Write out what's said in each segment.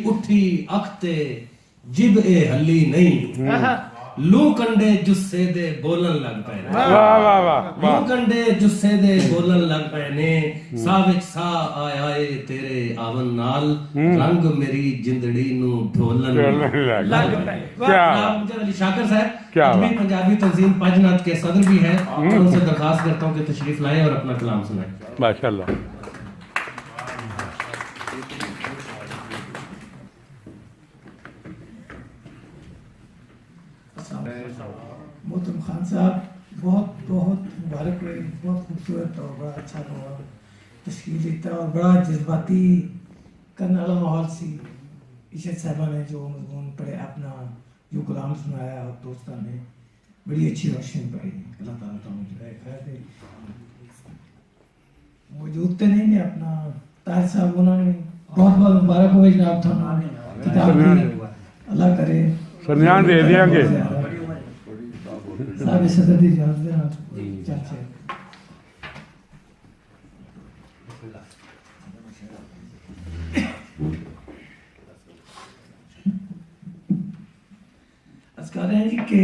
उठी अखते जिब ए हली नहीं लू कंडे जुस्से दे बोलन लग पे लू कंडे जुस्से दे बोलन लग पे ने सा विच सा आए आए तेरे आवन नाल रंग मेरी जिंदड़ी नु ढोलन लग पे। मुझे अली शाकर साहब अजमी पंजाबी तंजीम पंजनाथ के सदर भी है, उनसे दरखास्त करता हूँ कि तशरीफ लाएं और अपना कलाम सुनाएं। माशाल्लाह। मोहतरम खान साहब बहुत बहुत मुबारक हुए, बहुत खूबसूरत और बड़ा अच्छा माहौल तश्कील देता और बड़ा जज्बाती करने वाला माहौल सी इशरत साहबा ने जो मजमून पढ़े, अपना जो कलाम सुनाया और दोस्तों ने बड़ी अच्छी रोशनी पाई। अल्लाह ताला तो मुझे खैर दे। मौजूद तो नहीं है अपना तार साहब, उन्होंने बहुत बहुत मुबारक हो जनाब थाना किताब की, अल्लाह करे सन्यान दे देंगे साहब सदर दी इजाजत देना चाचा। अस कह रहे हैं जी कि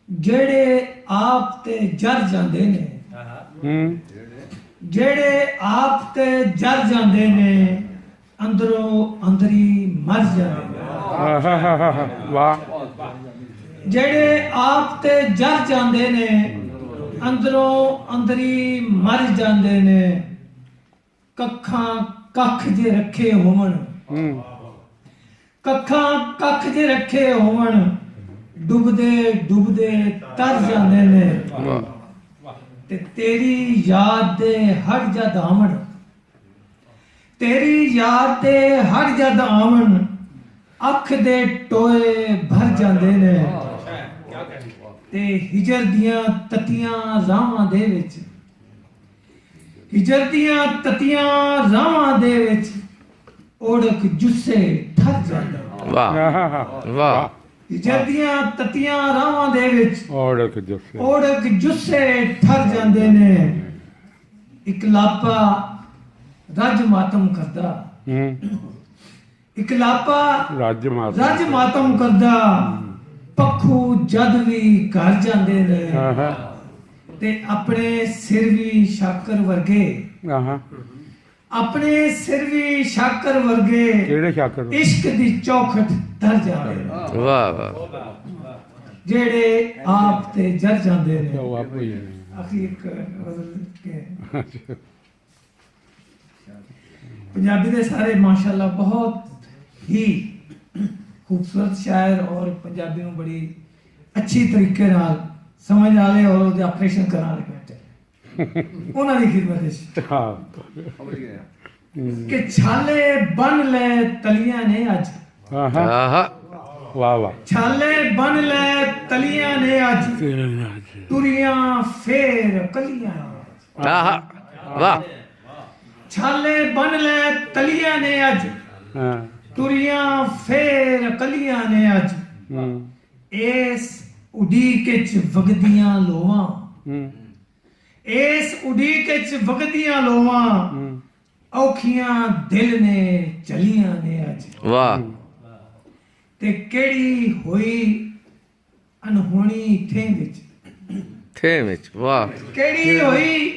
जेड़े आप ते जर जांदे ने, जेड़े आप ते जर जांदे ने अंदरों अंदरी मर जांदे ने। वाह। जेड़े आप ते जर जांदे ने अंदरों अंदरी मर जांदे ने। कखां कख जे रखे होवन, कखां कख जे रखे होवन डुबदे डुबदे तर जांदे ने। ते तेरी याद दे हट जा दामन, तेरी याद दे हट जा दामन अख दे टोए भर जांदे ने। ते हिजर दियां ततियां रावां दे विच, हिजर दियां ततियां रावां दे विच ओढ़क जुस्से ठर जांदे। वाह वाह। हिजर दियां ततियां रावां दे विच ओढ़क जुस्से ठर जांदे ने। इकलापा रज मातम करदा, इकलापा रज मातम करदा पखू जद भी घर जांदे ने। ते अपने सिर भी शाकर वर्गे, अपने सिर भी शाकर वर्गे इश्क दी चौखट धर जांदे ने। वाह वाह। जेड़े आप ते जर जांदे ने। अखीर के पंजाबी दे सारे माशाल्लाह बहुत ही खूबसूरत शायर और पंजाबी में बड़ी अच्छी तरीके नाल समझ आले और ਉਹਦੇ ਆਪਰੇਸ਼ਨ ਕਰਾ ਲੈ ਬੈਠੇ ਉਹਨਾਂ ਦੀ ਖਿਦਮਤ ਵਿੱਚ। ਕਿ ਛਾਲੇ ਬਨ ਲੈ ਤਲੀਆਂ ਨੇ ਅੱਜ। ਆਹਾ ਵਾਹ ਵਾਹ। ਛਾਲੇ ਬਨ ਲੈ ਤਲੀਆਂ ਨੇ ਅੱਜ ਤੁਰੀਆਂ ਫੇਰ ਕਲੀਆਂ। ਆਹਾ ਵਾਹ। ਛਾਲੇ ਬਨ ਲੈ ਤਲੀਆਂ ਨੇ ਅੱਜ ਤੁਰੀਆਂ ਫੇਰ ਕਲੀਆਂ ਨੇ ਅੱਜ। ਇਸ ਉਡੀਕ ਚ ਵਗਦੀਆਂ ਲੋਵਾਂ, ਇਸ ਉਡੀਕ ਚ ਵਗਦੀਆਂ ਲੋਵਾਂ ਔਖੀਆਂ ਦਿਲ ਨੇ ਚਲੀਆਂ ਨੇ ਅੱਜ। ਵਾਹ। ਤੇ ਕਿਹੜੀ ਹੋਈ ਅਨਹੋਣੀ ਥੇ ਵਿੱਚ, ਥੇ ਵਿੱਚ। ਵਾਹ। ਕਿਹੜੀ ਹੋਈ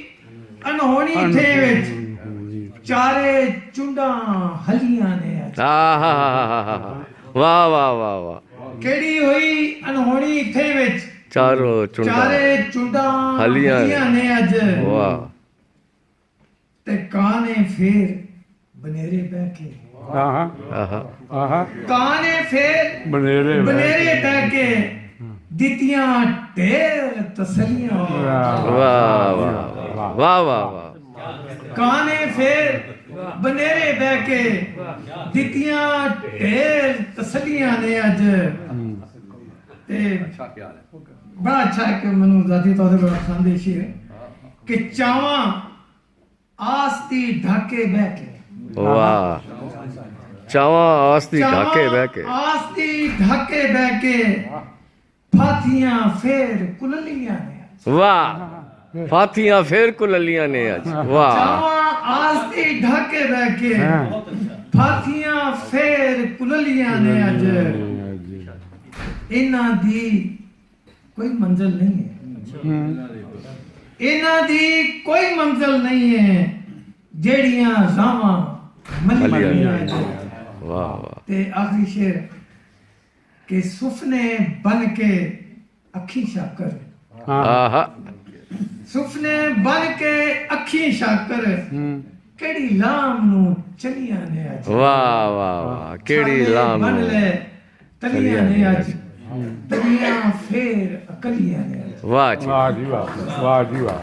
ਅਨਹੋਣੀ ਥੇ ਵਿੱਚ ਚਾਰੇ ਚੁੰਡਾਂ ਹਲੀਆਂ ਨੇ ਅੱਜ। ਆਹਾ ਵਾਹ ਵਾਹ ਵਾਹ ਵਾਹ। ਕਿਹੜੀ ਹੋਈ ਅਨਹੋਣੀ ਥੇ ਵਿੱਚ ਚਾਰੇ ਚੁੰਡਾਂ ਹਲੀਆਂ ਨੇ ਅੱਜ। ਵਾਹ। ਤੇ ਕਾਂ ਨੇ ਫੇਰ ਬਨੇਰੇ ਬਹਿ ਕੇ, ਕਾਂ ਨੇ ਫੇਰ ਬਨੇਰੇ ਬਹਿ ਕੇ ਦਿੱਤੀਆਂ ਢੇਰ ਤਸਲੀਆਂ। ਵਾਹ ਵਾਹ ਵਾਹ ਵਾਹ। ਕਾਂ ਨੇ ਫੇਰ ਬਨੇਰੇ ਬਹਿ ਕੇ ਦਿੱਤੀਆਂ ਢੇਰ ਤਸਲੀਆਂ ਨੇ ਅੱਜ। ਤੇ ਬੜਾ ਅੱਛਾ ਹੈ ਕਿ ਮੈਨੂੰ ਜ਼ਾਤੀ ਤੌਰ ਤੇ ਬੜਾ ਪਸੰਦ ਹੈ ਸ਼ੇਰ ਕਿ ਚਾਵਾਂ ਆਸ ਦੀ ਢਾਕੇ ਬਹਿ ਕੇ। ਵਾਹ। ਚਾਵਾਂ ਆਸ ਦੀ ਢਾਕੇ ਬਹਿ ਕੇ, ਆਸ ਦੀ ਢਾਕੇ ਬਹਿ ਕੇ ਫਾਤੀਆਂ ਫੇਰ ਕੁਲਲੀਆਂ ਨੇ। ਵਾਹ। ਫਾਤੀਆਂ ਫੇਰ ਕੁਲਲੀਆਂ ਨੇ ਅੱਜ। ਵਾਹ। ਚਾਵਾਂ ਆਸ ਦੀ ਢਾਕੇ ਬਹਿ ਕੇ ਫਾਤੀਆਂ ਫੇਰ ਕੁਲਲੀਆਂ ਨੇ ਅੱਜ ਇਹਨਾਂ ਦੀ ਕੋਈ ਮੰਜ਼ਿਲ ਨਹੀਂ ਹੈ ਇਹਨਾਂ ਦੀ ਕੋਈ ਮੰਜ਼ਿਲ ਨਹੀਂ ਹੈ ਜਿਹੜੀਆਂ ਰਾਵਾਂ ਮਲੀਆਂ ਨੇ। ਵਾਹ ਵਾਹ ਤੇ ਆਖਰੀ ਸ਼ੇਰ ਕਿ ਸੁਪਨੇ ਬਨ ਕੇ ਅੱਖੀ ਸ਼ਾਕਰ ਆਹਾ ਸੁਪਨੇ ਬਨ ਕੇ ਅੱਖੀ ਸ਼ਾਕਰ ਕਿਹੜੀ ਲਾਮ ਨੂੰ ਚਲੀਆਂ ਨੇ ਅੱਜ ਵਾਹ ਵਾਹ ਵਾਹ ਕਿਹੜੀ ਲਾਮ ਬਨ ਨੂੰ। ਲੈ ਤਲੀਆਂ ਨੇ ਅੱਜ ਤਲੀਆਂ ਫੇਰ ਅਕਲੀਆਂ ਨੇ ਅੱਜ। ਵਾਹ ਜੀ ਵਾਹ ਜੀ ਵਾਹ ਵਾਹ ਜੀ ਵਾਹ